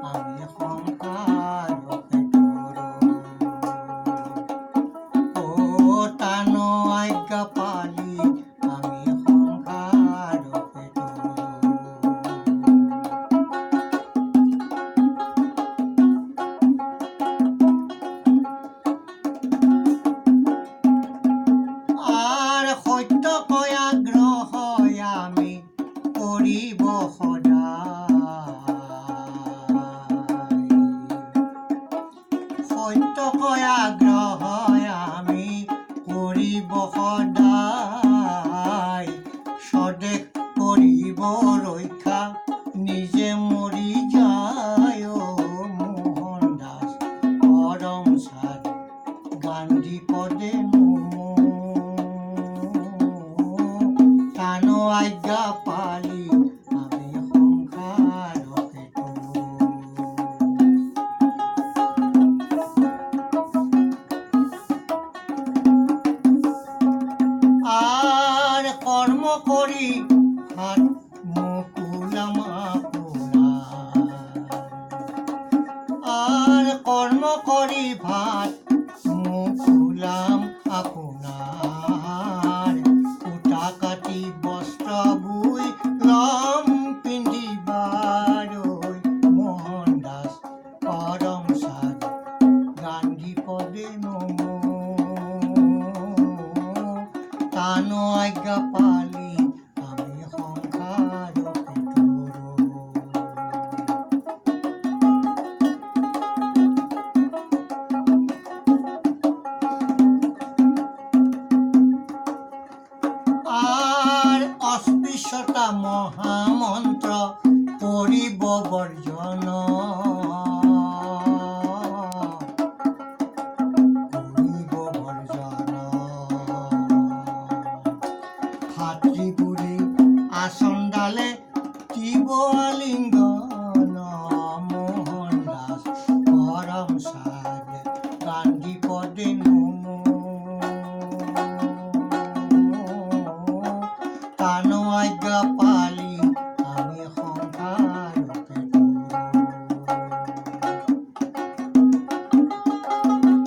আমি সংসাৰকে তৰো। টান আজ্ঞা পালি আমি সংসাৰকে তৰো। সত্য কৈ আগ্ৰহ আমি কৰিব সদায়। সত্য কৈ আগ্ৰহ আমি কৰিব সদায়। স্বদেশ কৰিব ৰক্ষা নিজে মৰি যায়। মোহন দাস কৰমচাদ গান্ধী পদে টান আজ্ঞা পালি আমি সংসাৰকে তৰো। কৰ্ম কৰি হাত মুকুলাম আপোনাৰ। কৰ্ম কৰি ভাত মুকুলাম আপোনাৰ। সূতা কাটি বস্ত্ৰ বৈ লম পিন্ধিবাৰৈ। মোহন দাস কৰমচাদ গান্ধী পদে নমো। টান আজ্ঞা পালি আমি সংসাৰকে তৰো। অস্পৃশ্যতা মহামন্ত্ৰ কৰিব বৰ্জন। ভাতৃ বুঢ়ী আসন ডালে দিব আলিংগন।